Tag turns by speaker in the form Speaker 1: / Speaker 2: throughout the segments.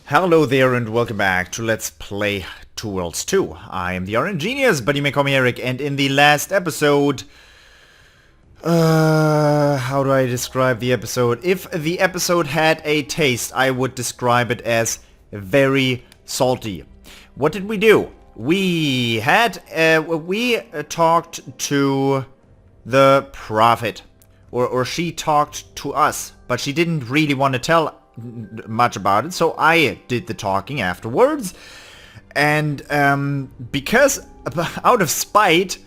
Speaker 1: Hello there and welcome back to Let's Play Two Worlds 2. I am the RNGenius, but you may call me Eric, and in the last episode... how do I describe the episode? If the episode had a taste, I would describe it as very salty. What did we do? We talked to the prophet. Or she talked to us, but she didn't really want to tell much about it, so I did the talking afterwards. And because out of spite,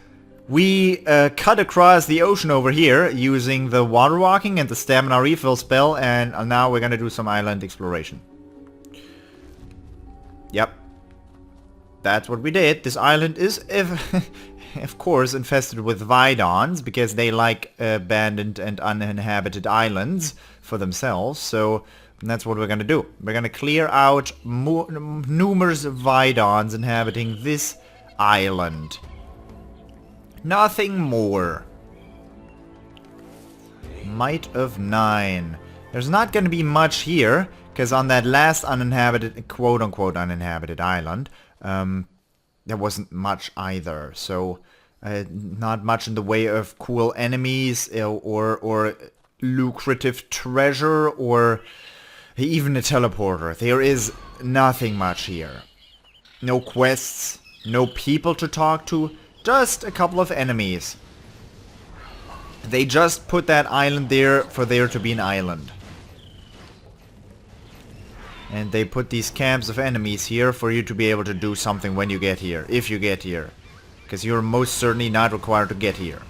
Speaker 1: we cut across the ocean over here using the water walking and the stamina refill spell, and now we're gonna do some island exploration. Yep. That's what we did. This island is, of course, infested with Vidons, because they like abandoned and uninhabited islands for themselves, so that's what we're gonna do. We're gonna clear out numerous Vidons inhabiting this island. Nothing more. Might of 9. There's not gonna be much here, because on that last uninhabited, quote-unquote uninhabited island, there wasn't much either, so not much in the way of cool enemies or lucrative treasure or even a teleporter. There is nothing much here. No quests, no people to talk to, just a couple of enemies. They just put that island there for there to be an island. And they put these camps of enemies here for you to be able to do something when you get here, if you get here. Because you're most certainly not required to get here.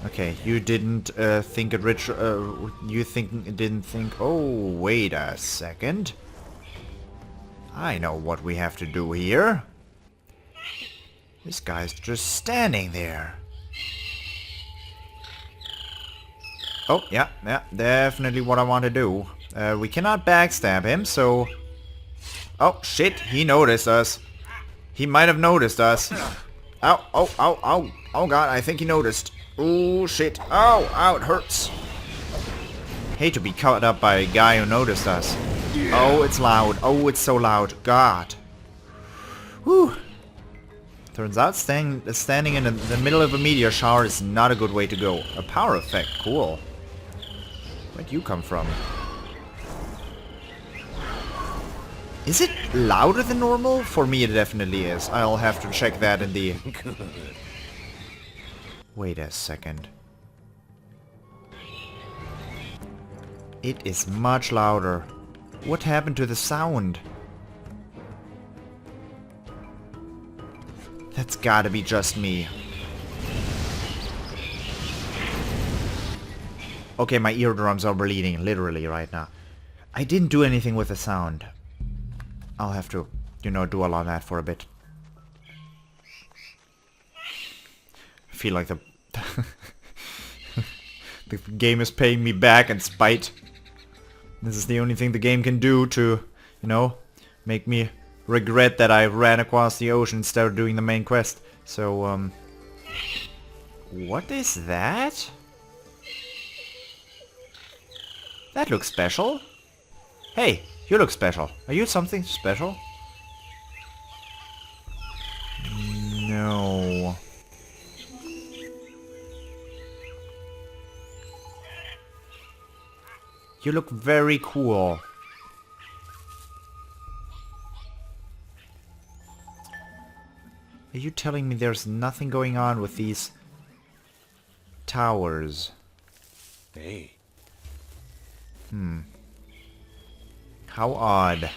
Speaker 1: Okay, you didn't think it rich, didn't think, oh, wait a second. I know what we have to do here. This guy's just standing there. Oh, yeah, definitely what I want to do. We cannot backstab him, so... Oh, shit, he noticed us. He might have noticed us. Ow, oh god, I think he noticed. Oh, shit. Ow, it hurts. Hate to be caught up by a guy who noticed us. Oh, it's loud. Oh, it's so loud. God. Whew. Turns out standing in the middle of a meteor shower is not a good way to go. A power effect. Cool. Where'd you come from? Is it louder than normal? For me it definitely is. I'll have to check that in the... Wait a second. It is much louder. What happened to the sound? That's gotta be just me. Okay, my eardrums are bleeding, literally, right now. I didn't do anything with the sound. I'll have to, dwell on that for a bit. I feel like the game is paying me back in spite. This is the only thing the game can do to, make me regret that I ran across the ocean instead of doing the main quest. So, what is that? That looks special. Hey, you look special. Are you something special? No. You look very cool. Are you telling me there's nothing going on with these towers?
Speaker 2: Hey.
Speaker 1: How odd.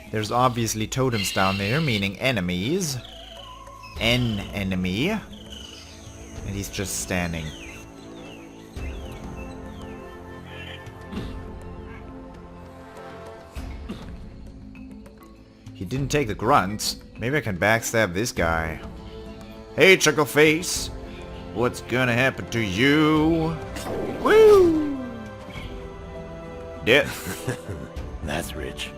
Speaker 1: There's obviously totems down there, meaning enemies. An enemy. And he's just standing. He didn't take the grunts. Maybe I can backstab this guy. Hey, Chuckleface! What's gonna happen to you? Woo! Yeah.
Speaker 2: That's rich.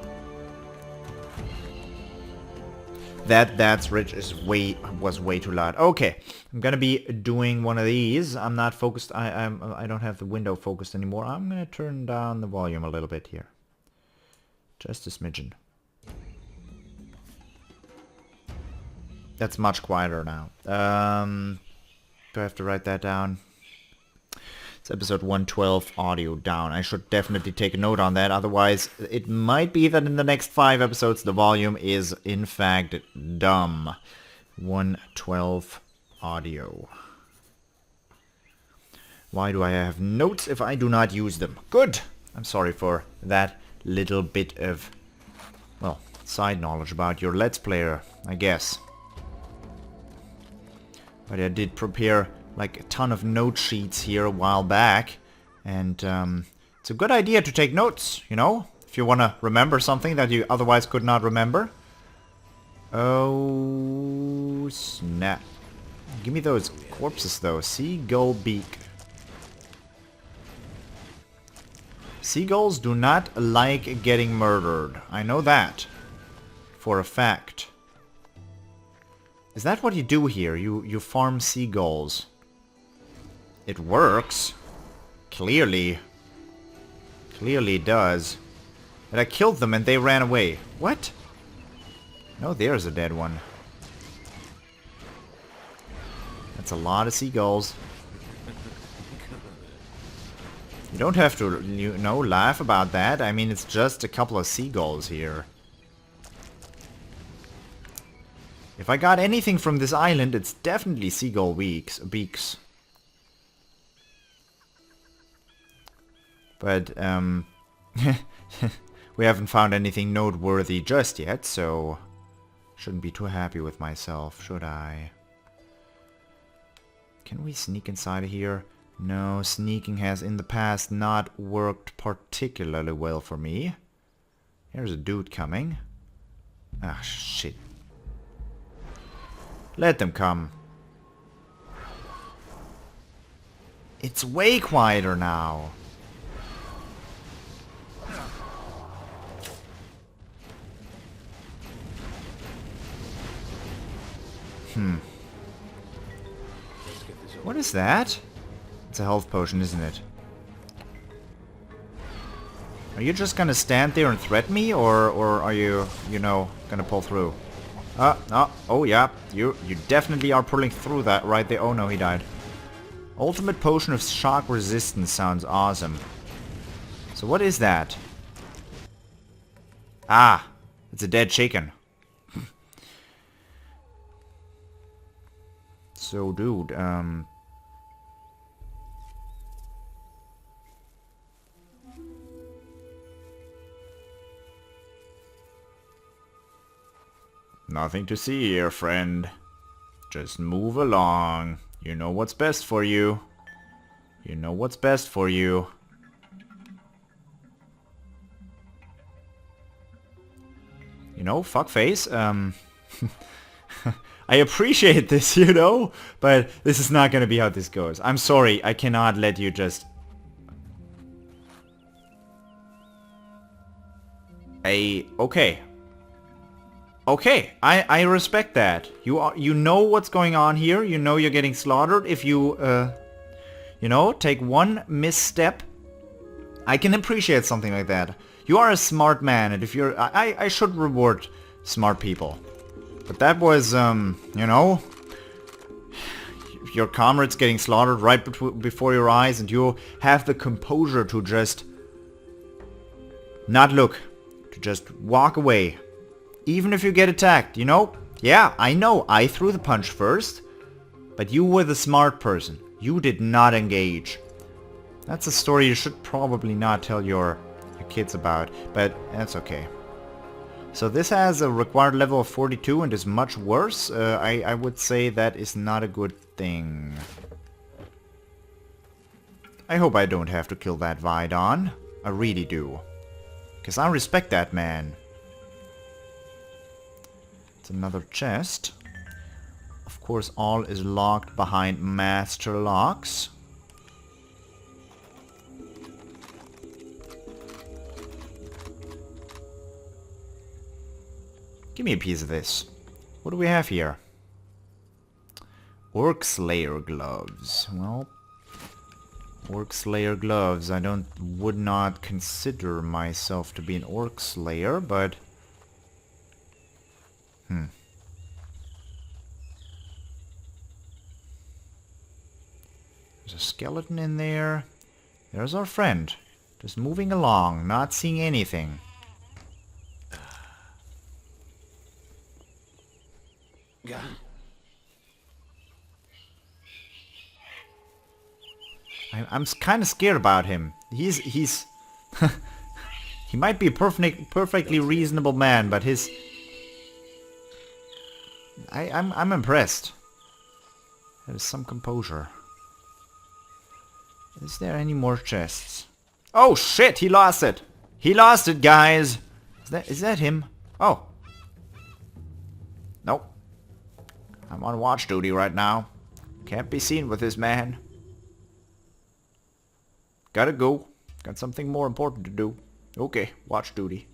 Speaker 1: That's rich was way too loud. Okay, I'm gonna be doing one of these. I'm not focused. I don't have the window focused anymore. I'm gonna turn down the volume a little bit here. Just a smidgen. That's much quieter now. Do I have to write that down? It's episode 112, audio down. I should definitely take a note on that, otherwise it might be that in the next 5 episodes the volume is in fact dumb. 112, audio. Why do I have notes if I do not use them? Good! I'm sorry for that little bit of, well, side knowledge about your Let's Player, I guess. But I did prepare like a ton of note sheets here a while back, and it's a good idea to take notes, you know, if you want to remember something that you otherwise could not remember. Oh snap. Give me those corpses though. Seagull beak. Seagulls do not like getting murdered. I know that for a fact. Is that what you do here? You farm seagulls. It works. Clearly. Clearly it does. But I killed them and they ran away. What? No, there's a dead one. That's a lot of seagulls. You don't have to, you know, laugh about that. I mean, it's just a couple of seagulls here. If I got anything from this island, it's definitely seagull beaks. But, we haven't found anything noteworthy just yet, so shouldn't be too happy with myself, should I? Can we sneak inside of here? No, sneaking has in the past not worked particularly well for me. Here's a dude coming. Ah, shit. Let them come. It's way quieter now. What is that? It's a health potion, isn't it? Are you just gonna stand there and threat me, or are you, you know, gonna pull through? Oh yeah, you definitely are pulling through that right there. Oh no, he died. Ultimate potion of shock resistance sounds awesome. So what is that? Ah, it's a dead chicken. So dude, nothing to see here, friend. Just move along. You know what's best for you. You know what's best for you. You know, fuckface, I appreciate this, you know, but this is not gonna be how this goes. I'm sorry, I cannot let you just... Okay. Okay, I respect that. You know what's going on here. You know you're getting slaughtered if you, you know, take one misstep. I can appreciate something like that. You are a smart man, and if you're... I should reward smart people. But that was, you know... Your comrade's getting slaughtered right before your eyes, and you have the composure to just... not look. To just walk away. Even if you get attacked, you know? Yeah, I know, I threw the punch first. But you were the smart person. You did not engage. That's a story you should probably not tell your kids about, but that's okay. So this has a required level of 42 and is much worse. I would say that is not a good thing. I hope I don't have to kill that Vidon. I really do. Because I respect that man. It's another chest. Of course, all is locked behind master locks. Give me a piece of this. What do we have here? Orc Slayer gloves. Well, Orc Slayer gloves. I would not consider myself to be an Orc Slayer, but... There's a skeleton in there. There's our friend. Just moving along, not seeing anything. I'm kind of scared about him. He's he might be a perfectly reasonable man, but his... I'm impressed. There is some composure. Is there any more chests? Oh shit, he lost it! He lost it, guys! Is that him? Oh. Nope. I'm on watch duty right now. Can't be seen with this man. Gotta go. Got something more important to do. Okay, watch duty.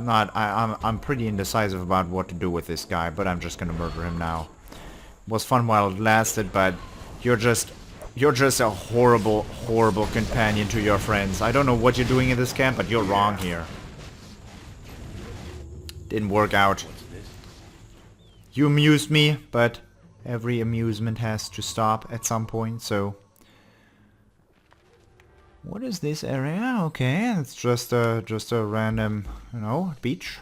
Speaker 1: I'm pretty indecisive about what to do with this guy, but I'm just gonna murder him now. It was fun while it lasted, but you're just a horrible, horrible companion to your friends. I don't know what you're doing in this camp, but you're wrong here. Didn't work out. You amused me, but every amusement has to stop at some point, so... What is this area? Okay, it's just a random, you know, beach.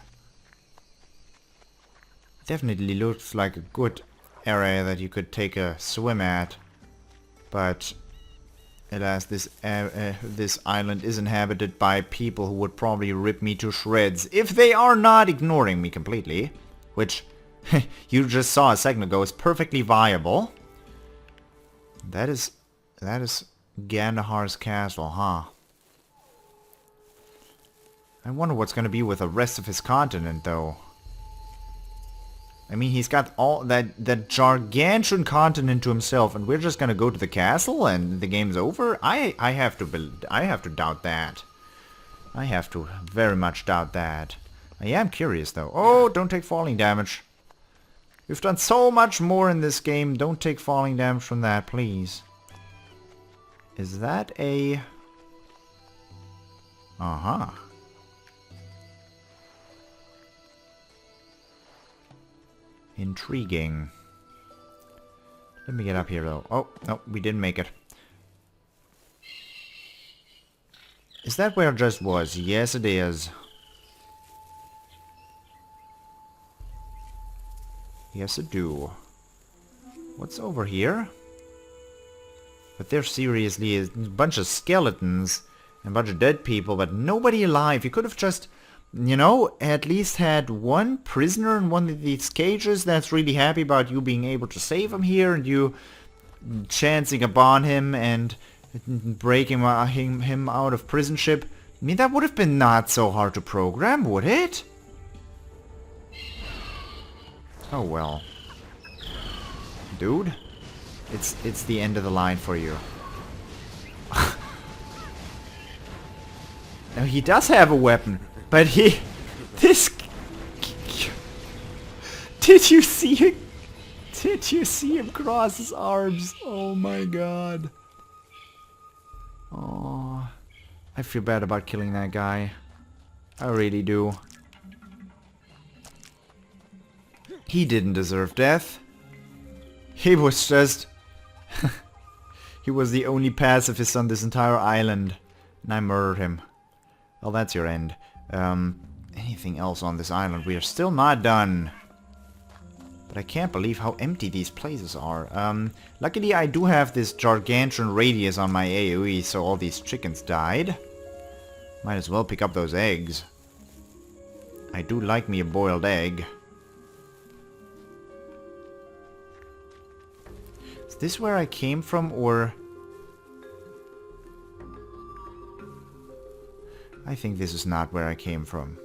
Speaker 1: Definitely looks like a good area that you could take a swim at. But alas, this island is inhabited by people who would probably rip me to shreds if they are not ignoring me completely, which you just saw a second ago is perfectly viable. That is Gandohar's castle, huh? I wonder what's gonna be with the rest of his continent, though. I mean, he's got all that gargantuan continent to himself, and we're just gonna go to the castle and the game's over? I have to doubt that. I have to very much doubt that. I am curious, though. Oh, don't take falling damage. We've done so much more in this game. Don't take falling damage from that, please. Is that a... Uh-huh. Intriguing. Let me get up here, though. Oh, no, we didn't make it. Is that where it just was? Yes, it is. Yes, I do. What's over here? But there seriously is a bunch of skeletons and a bunch of dead people, but nobody alive. You could have just, you know, at least had one prisoner in one of these cages that's really happy about you being able to save him here and you chancing upon him and breaking him out of prison ship. I mean, that would have been not so hard to program, would it? Oh well. Dude, it's the end of the line for you. Now he does have a weapon, but this did you see it? Did you see him cross his arms? Oh my god. Oh, I feel bad about killing that guy. I really do. He didn't deserve death. He was just... he was the only pacifist on this entire island. And I murdered him. Well, that's your end. Anything else on this island? We are still not done. But I can't believe how empty these places are. Luckily I do have this gargantuan radius on my AoE, so all these chickens died. Might as well pick up those eggs. I do like me a boiled egg. Is this where I came from, or... I think this is not where I came from.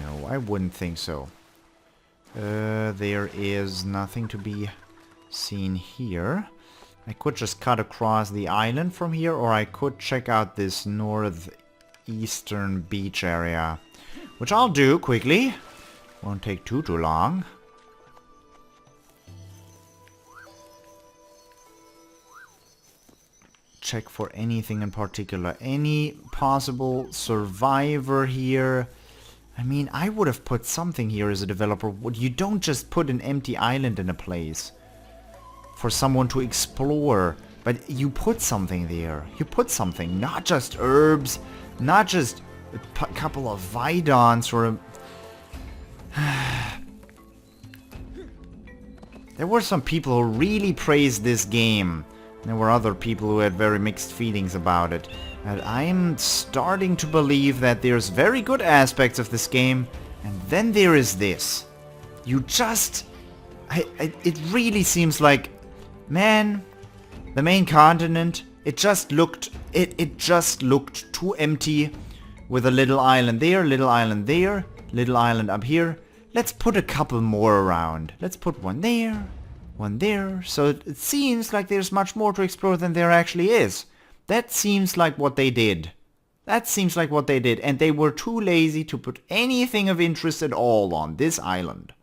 Speaker 1: No, I wouldn't think so. There is nothing to be seen here. I could just cut across the island from here, or I could check out this northeast eastern beach area. Which I'll do quickly. Won't take too long. Check for anything in particular. Any possible survivor here. I mean, I would have put something here as a developer. You don't just put an empty island in a place for someone to explore. But you put something there. You put something. Not just herbs. Not just a couple of Vidons or a... There were some people who really praised this game. There were other people who had very mixed feelings about it. And I'm starting to believe that there's very good aspects of this game. And then there is this. You just... it really seems like... Man, the main continent, it just looked too empty. With a little island there, little island there, little island up here. Let's put a couple more around. Let's put one there. One there, so it seems like there's much more to explore than there actually is. That seems like what they did. That seems like what they did, and they were too lazy to put anything of interest at all on this island.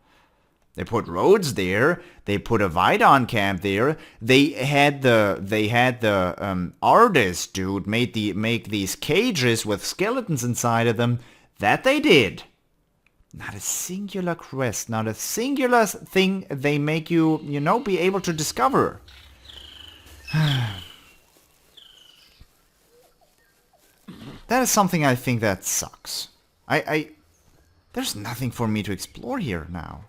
Speaker 1: They put roads there, they put a Vidon camp there, they had the artist dude make these cages with skeletons inside of them. That they did. Not a singular quest, not a singular thing they make you, you know, be able to discover. That is something I think that sucks. There's nothing for me to explore here now.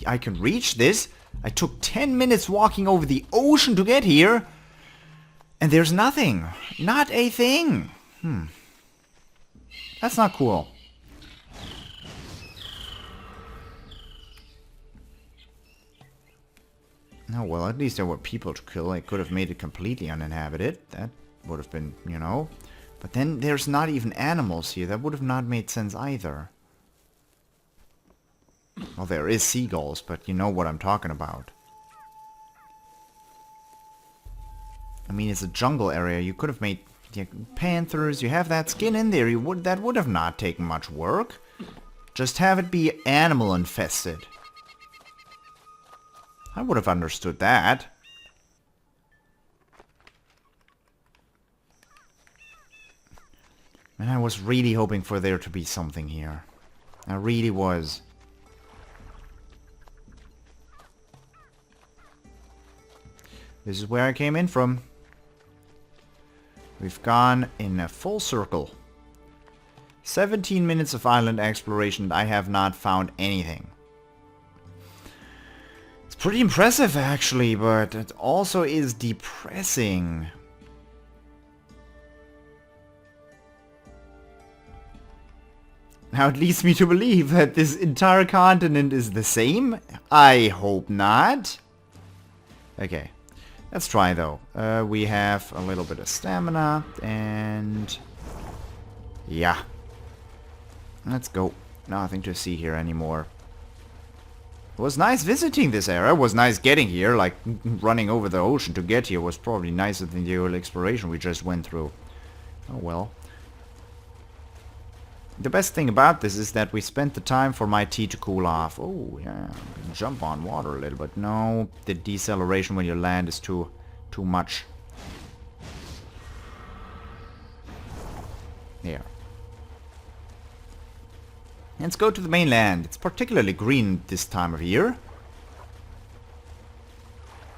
Speaker 1: I can reach this. I took 10 minutes walking over the ocean to get here. And there's nothing. Not a thing. That's not cool. Oh, well, at least there were people to kill. I could have made it completely uninhabited. That would have been, you know. But then there's not even animals here. That would have not made sense either. Well, there is seagulls, but you know what I'm talking about. I mean, it's a jungle area. You could have made panthers. You have that skin in there. That would have not taken much work. Just have it be animal infested. I would have understood that. And I was really hoping for there to be something here. I really was. This is where I came in from. We've gone in a full circle. 17 minutes of island exploration and I have not found anything. It's pretty impressive actually, but it also is depressing. Now it leads me to believe that this entire continent is the same. I hope not. Okay. Let's try though. We have a little bit of stamina and... yeah. Let's go. Nothing to see here anymore. It was nice visiting this area. It was nice getting here. Like, running over the ocean to get here was probably nicer than the old exploration we just went through. Oh well. The best thing about this is that we spent the time for my tea to cool off. Oh, yeah. I can jump on water a little bit. No, the deceleration when you land is too much. Here. Let's go to the mainland. It's particularly green this time of year.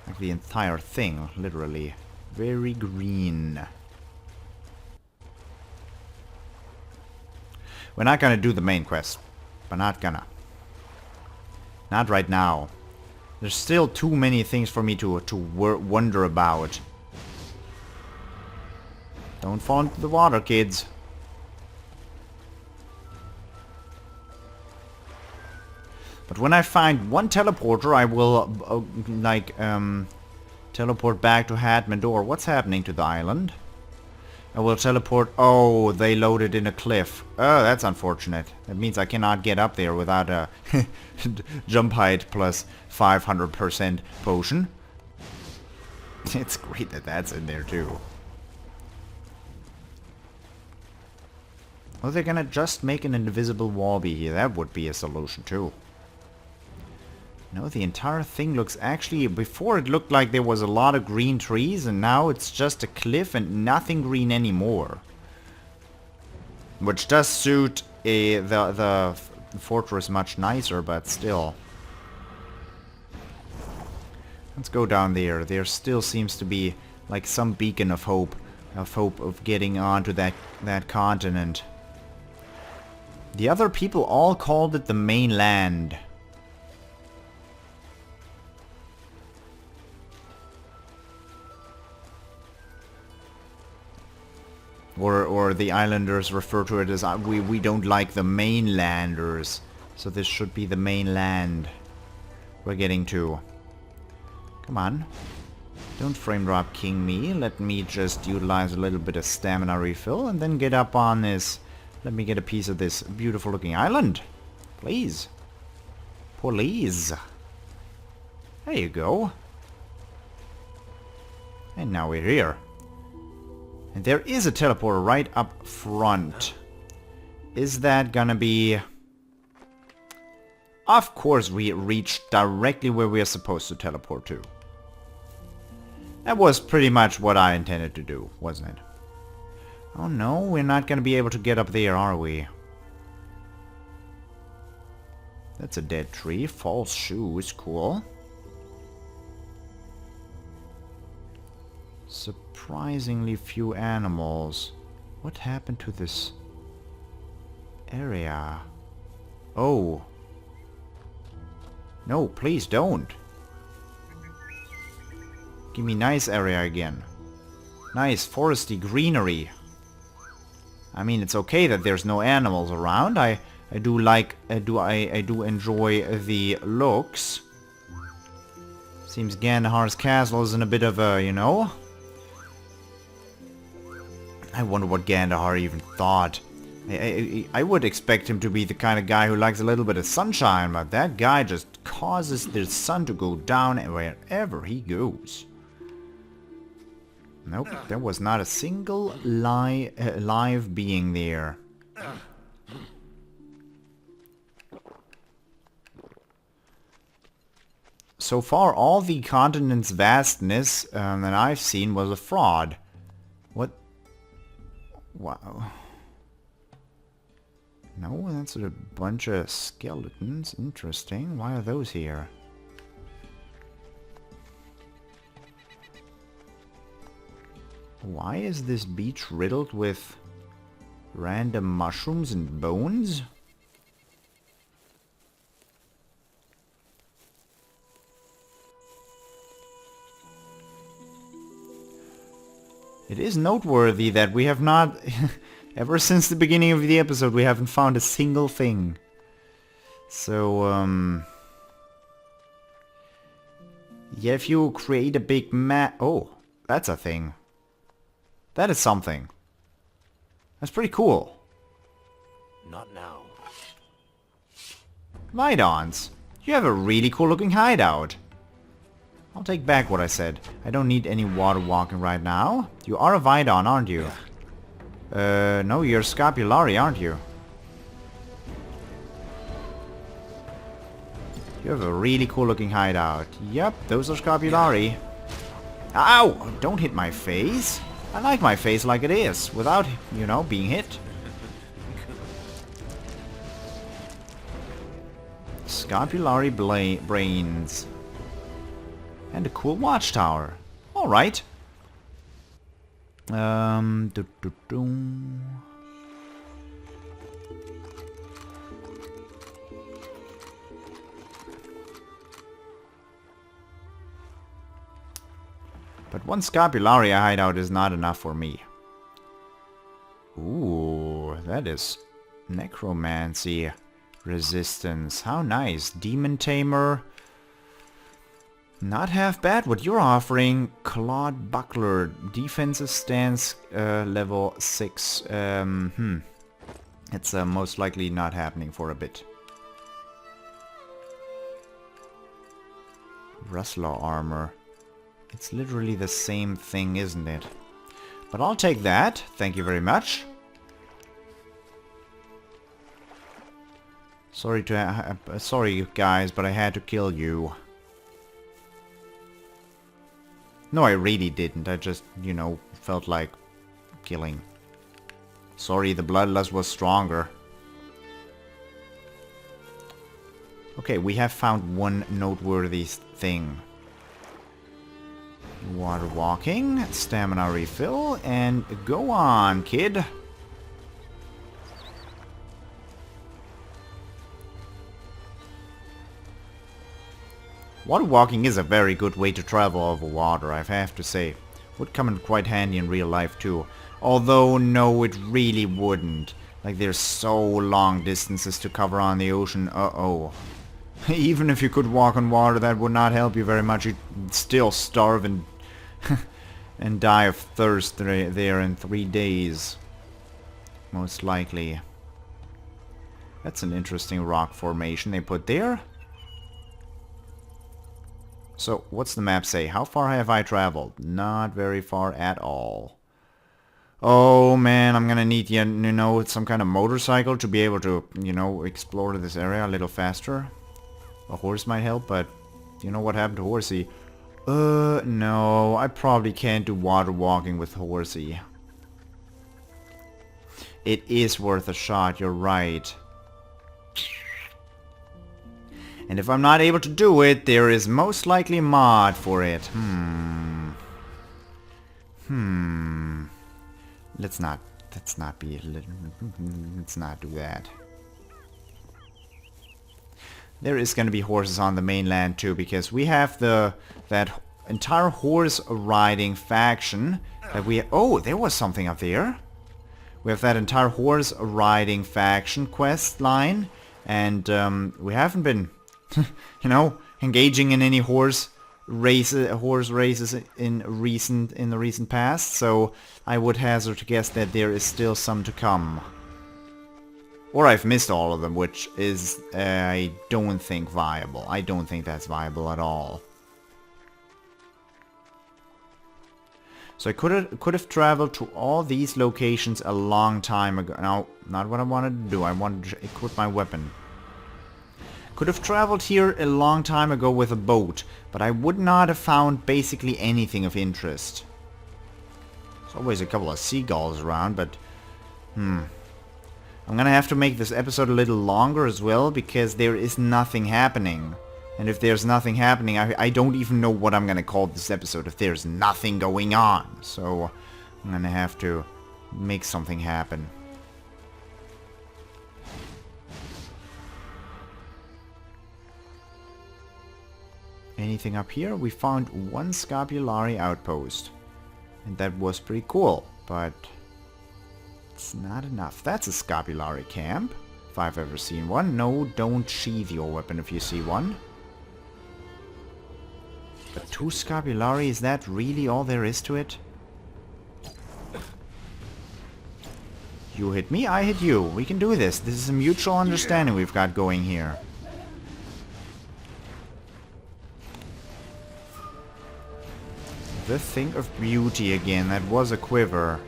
Speaker 1: Like the entire thing, literally. Very green. We're not gonna do the main quest. We're not gonna. Not right now. There's still too many things for me to wonder about. Don't fall into the water, kids. But when I find one teleporter, I will, teleport back to Hatmandor. What's happening to the island? I will teleport... oh, they loaded in a cliff. Oh, that's unfortunate. That means I cannot get up there without a jump height plus 500% potion. It's great that that's in there too. Or they're gonna just make an invisible wall be here. That would be a solution too. No, the entire thing looks actually... Before it looked like there was a lot of green trees, and now it's just a cliff and nothing green anymore. Which does suit the fortress much nicer, but still. Let's go down there. There still seems to be like some beacon of hope of getting onto that continent. The other people all called it the Mainland. Or the islanders refer to it as we don't like the mainlanders. So this should be the mainland we're getting to. Come on. Don't frame drop king me. Let me just utilize a little bit of stamina refill and then get up on this. Let me get a piece of this beautiful looking island. Please. Please. There you go. And now we're here. And there is a teleporter right up front. Is that gonna be... Of course we reached directly where we are supposed to teleport to. That was pretty much what I intended to do, wasn't it? Oh no, we're not gonna be able to get up there, are we? That's a dead tree. False shoes, cool. Surprisingly few animals. What happened to this area? Oh. No, please don't. Give me nice area again. Nice foresty greenery. I mean, it's okay that there's no animals around. I do like I do enjoy the looks. Seems Gandohar's castle is in a bit of a, you know. I wonder what Gandohar even thought. I would expect him to be the kind of guy who likes a little bit of sunshine, but that guy just causes the sun to go down wherever he goes. Nope, there was not a single live being there. So far, all the continent's vastness that I've seen was a fraud. What? Wow. No, that's a bunch of skeletons. Interesting. Why are those here? Why is this beach riddled with random mushrooms and bones? It is noteworthy that we have not, ever since the beginning of the episode, we haven't found a single thing. So, yeah, if you create a big map... Oh, that's a thing. That is something. That's pretty cool.
Speaker 2: Not now.
Speaker 1: Vidons. You have a really cool looking hideout. I'll take back what I said. I don't need any water walking right now. You are a Vidon, aren't you? No, you're Scapulari, aren't you? You have a really cool looking hideout. Yep, those are Scapulari. Ow! Don't hit my face. I like my face like it is, without, you know, being hit. Scapulari brains. And a cool watchtower. Alright. But one Scapulari hideout is not enough for me. Ooh, that is necromancy resistance. How nice. Demon Tamer. Not half bad what you're offering. Clawed Buckler. Defensive stance level 6. It's most likely not happening for a bit. Rustler armor. It's literally the same thing, isn't it? But I'll take that. Thank you very much. Sorry guys, but I had to kill you. No, I really didn't. I just, you know, felt like killing. Sorry, the bloodlust was stronger. Okay, we have found one noteworthy thing. Water walking, stamina refill, and go on, kid. Water walking is a very good way to travel over water, I have to say. Would come in quite handy in real life too. Although, no, it really wouldn't. Like, there's so long distances to cover on the ocean, uh-oh. Even if you could walk on water, that would not help you very much. You'd still starve and and die of thirst there in 3 days. Most likely. That's an interesting rock formation they put there. So, what's the map say? How far have I traveled? Not very far at all. Oh man, I'm gonna need, you know, some kind of motorcycle to be able to, you know, explore this area a little faster. A horse might help, but you know what happened to Horsey? No, I probably can't do water walking with Horsey. It is worth a shot, you're right. And if I'm not able to do it, there is most likely a mod for it. Let's not do that. There is going to be horses on the mainland too, because we have that entire horse riding faction that we... Oh, there was something up there. We have that entire horse riding faction quest line, and we haven't been, you know, engaging in any horse races in the recent past. So I would hazard to guess that there is still some to come. Or I've missed all of them, which is, I don't think viable. I don't think that's viable at all. So I could have traveled to all these locations a long time ago. No, not what I wanted to do. I wanted to equip my weapon. Could have traveled here a long time ago with a boat, but I would not have found basically anything of interest. There's always a couple of seagulls around, but... I'm gonna have to make this episode a little longer as well, because there is nothing happening. And if there's nothing happening, I don't even know what I'm gonna call this episode if there's nothing going on. So I'm gonna have to make something happen. Anything up here? We found one Scapulari outpost. And that was pretty cool, but... it's not enough. That's a Scapulari camp, if I've ever seen one. No, don't sheathe your weapon if you see one. But 2 Scapulari, is that really all there is to it? You hit me, I hit you. We can do this. This is a mutual understanding we've got going here. The thing of beauty again. That was a quiver.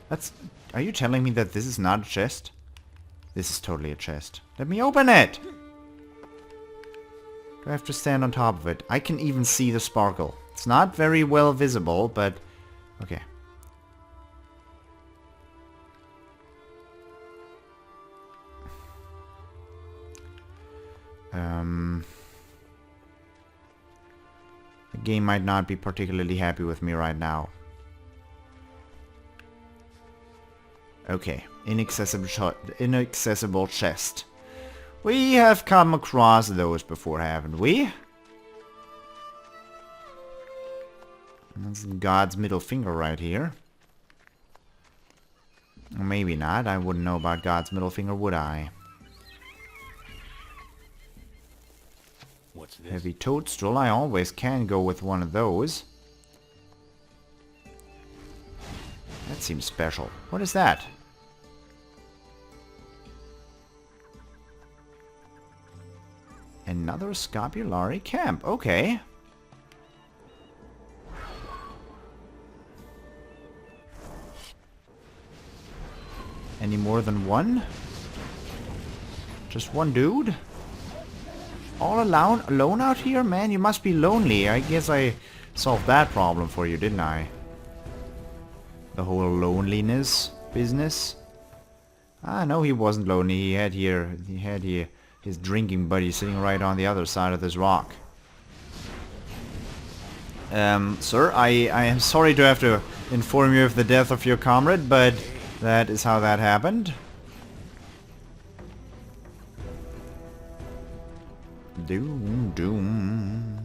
Speaker 1: That's... Are you telling me that this is not a chest? This is totally a chest. Let me open it! Do I have to stand on top of it? I can even see the sparkle. It's not very well visible, but... okay. The game might not be particularly happy with me right now. Okay, inaccessible chest. We have come across those before, haven't we? That's God's middle finger right here. Or maybe not. I wouldn't know about God's middle finger, would I?
Speaker 2: What's this?
Speaker 1: Heavy toadstool. I always can go with one of those. That seems special. What is that? Another Scapulari camp. Okay. Any more than one? Just one dude? All alone out here? Man, you must be lonely. I guess I solved that problem for you, didn't I? The whole loneliness business. Ah, no, he wasn't lonely. He had here his drinking buddy sitting right on the other side of this rock. Sir, I am sorry to have to inform you of the death of your comrade, but that is how that happened. Doom, doom.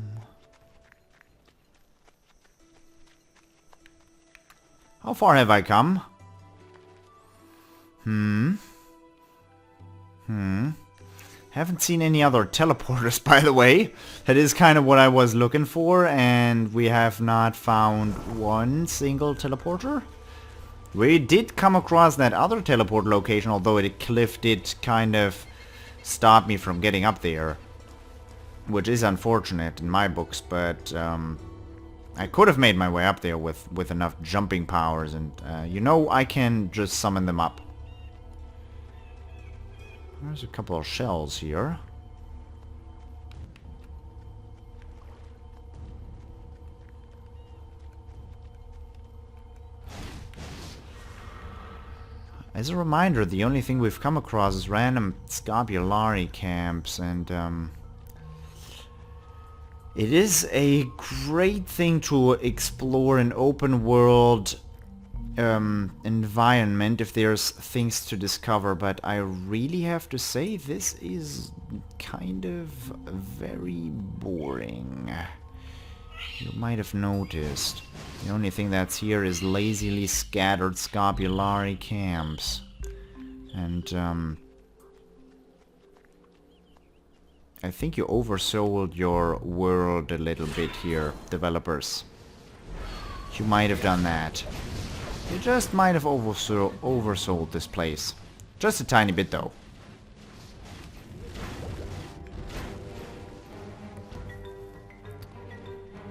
Speaker 1: How far have I come? Haven't seen any other teleporters, by the way. That is kind of what I was looking for, and we have not found one single teleporter. We did come across that other teleport location, although the cliff did kind of stop me from getting up there. Which is unfortunate in my books, but I could have made my way up there with enough jumping powers, and you know, I can just summon them up. There's a couple of shells here. As a reminder, the only thing we've come across is random Scopulari camps, and it is a great thing to explore an open world environment if there's things to discover, but I really have to say this is kind of very boring. You might have noticed. The only thing that's here is lazily scattered Scopulari camps. And I think you oversold your world a little bit here, developers. You might have done that. You just might have oversold this place. Just a tiny bit, though.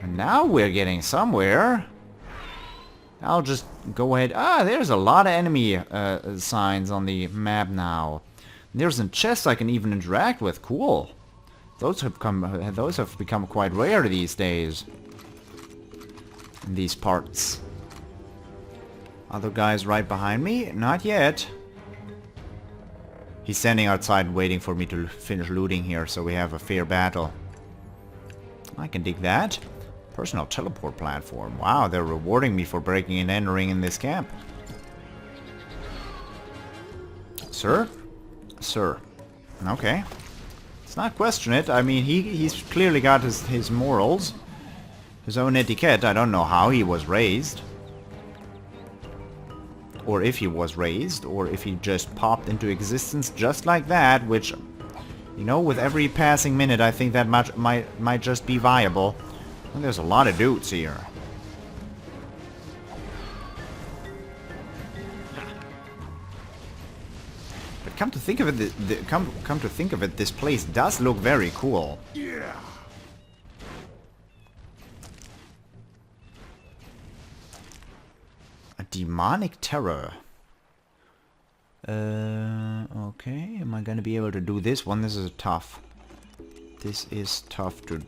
Speaker 1: And now we're getting somewhere. I'll just go ahead. Ah, there's a lot of enemy signs on the map now. There's a chest I can even interact with. Cool. Those have become quite rare these days. In these parts. Other guys right behind me? Not yet. He's standing outside waiting for me to finish looting here, so we have a fair battle. I can dig that. Personal teleport platform. Wow, they're rewarding me for breaking and entering in this camp. Sir? Sir. Okay. Let's not question it. I mean, he's clearly got his morals. His own etiquette. I don't know how he was raised. Or if he was raised. Or if he just popped into existence just like that. Which, you know, with every passing minute, I think that might just be viable. And there's a lot of dudes here. But come to think of it, come to think of it, this place does look very cool.
Speaker 2: Yeah.
Speaker 1: A demonic terror. Okay, am I gonna be able to do this one? This is tough. This is tough to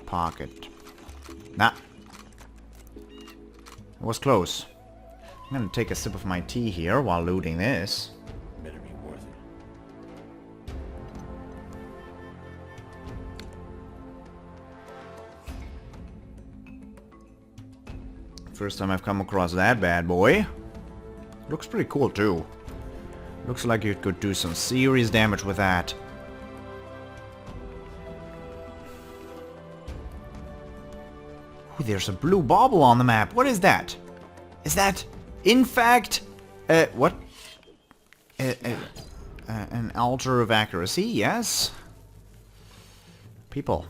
Speaker 1: pocket. Nah. It was close. I'm gonna take a sip of my tea here while looting this.
Speaker 2: Better be worth it.
Speaker 1: First time I've come across that bad boy. Looks pretty cool too. Looks like you could do some serious damage with that. Ooh, there's a blue bauble on the map. What is that? Is that, in fact, what? An altar of accuracy? Yes. People.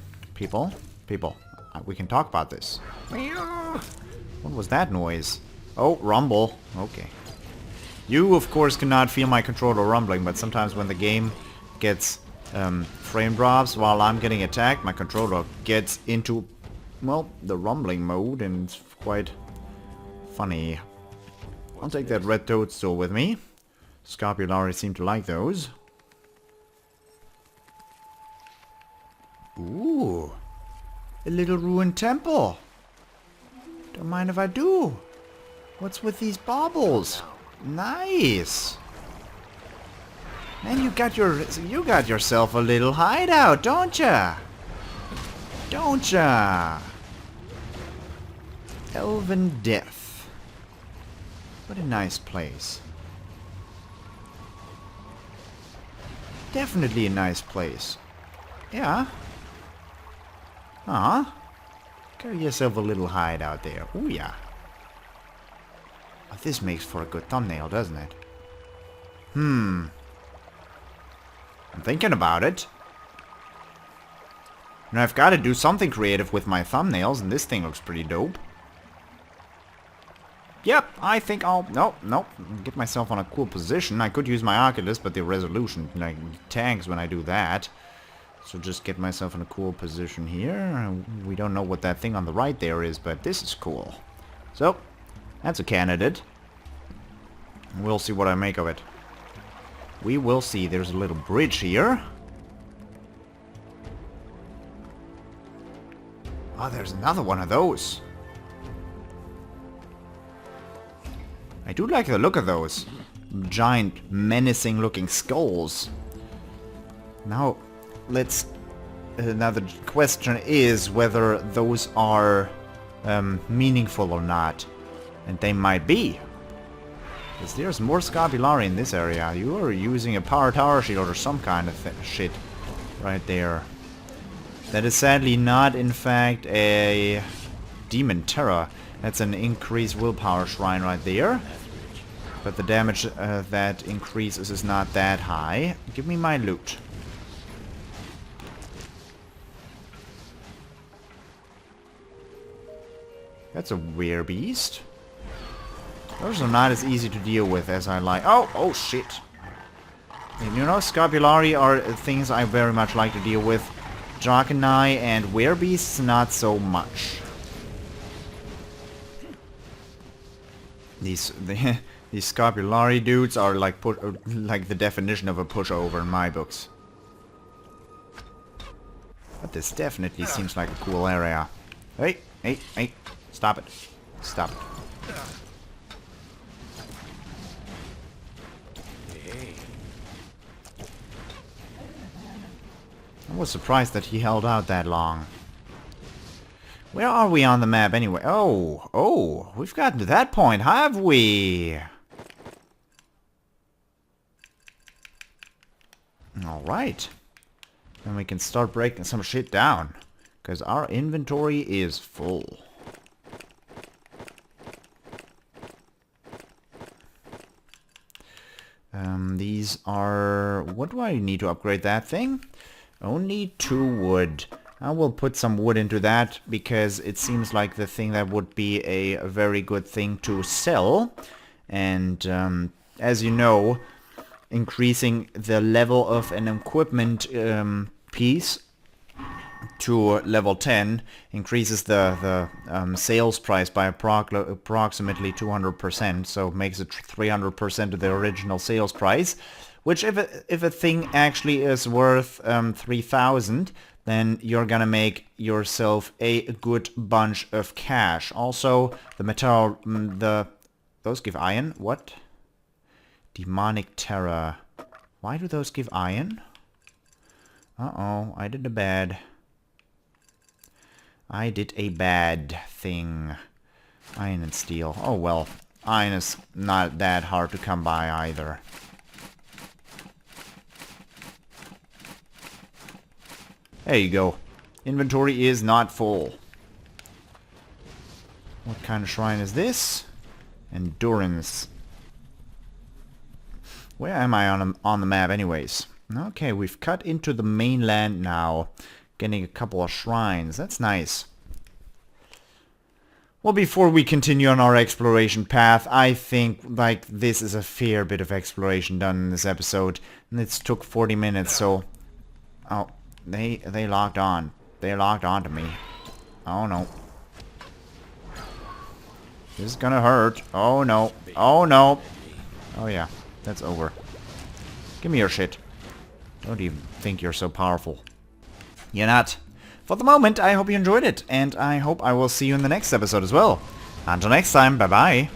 Speaker 1: We can talk about this. What was that noise? Oh, rumble. Okay. You, of course, cannot feel my controller rumbling, but sometimes when the game gets frame drops while I'm getting attacked, my controller gets into, well, the rumbling mode, and it's quite funny. I'll take that red toadstool with me. Scopulari seem to like those. Ooh. A little ruined temple. Don't mind if I do. What's with these baubles? Nice. Man, you got yourself a little hideout, don't ya? Don't ya? Elven Death. What a nice place. Definitely a nice place. Yeah. Got yourself a little hideout there. Oh yeah. Oh, this makes for a good thumbnail, doesn't it? I'm thinking about it. And I've got to do something creative with my thumbnails, and this thing looks pretty dope. Yep, I think I'll... Nope. Get myself on a cool position. I could use my Oculus, but the resolution like tanks when I do that. So just get myself in a cool position here. We don't know what that thing on the right there is, but this is cool. So, that's a candidate. We'll see what I make of it. We will see. There's a little bridge here. Oh, there's another one of those. I do like the look of those. Giant, menacing looking skulls. Now, let's... Another question is whether those are meaningful or not. And they might be. Because there's more Scapulari in this area. You are using a power tower shield or some kind of shit right there. That is sadly not, in fact, a Demon Terror. That's an increased willpower shrine right there. But the damage that increases is not that high. Give me my loot. That's a werebeast. Those are not as easy to deal with as I like. Oh shit. And you know, Scapulari are things I very much like to deal with. Drakenai and werebeasts, not so much. These Scapulari dudes are like the definition of a pushover in my books. But this definitely seems like a cool area. Hey. Stop it. Stop it. I was surprised that he held out that long. Where are we on the map anyway? Oh, we've gotten to that point, have we? Alright. Then we can start breaking some shit down. Because our inventory is full. These are... What do I need to upgrade that thing? Only 2 wood. I will put some wood into that because it seems like the thing that would be a very good thing to sell. And as you know, increasing the level of an equipment piece to level 10 increases the sales price by approximately 200%, so makes it 300% of the original sales price. Which if a thing actually is worth 3,000, then you're gonna make yourself a good bunch of cash. Also, the metal, those give iron. What? Demonic terror. Why do those give iron? Uh-oh, I did a bad thing. Iron and steel. Oh well, iron is not that hard to come by either. There you go. Inventory is not full. What kind of shrine is this? Endurance. Where am I on the map anyways? Okay, we've cut into the mainland now. Getting a couple of shrines. That's nice. Well, before we continue on our exploration path, I think like this is a fair bit of exploration done in this episode. And it's took 40 minutes, so... Oh, they locked on. They locked on to me. Oh no. This is gonna hurt. Oh no. Oh no. Oh yeah, that's over. Give me your shit. Don't even think you're so powerful. You're not. for the moment, I hope you enjoyed it, and I hope I will see you in the next episode as well. Until next time, bye bye.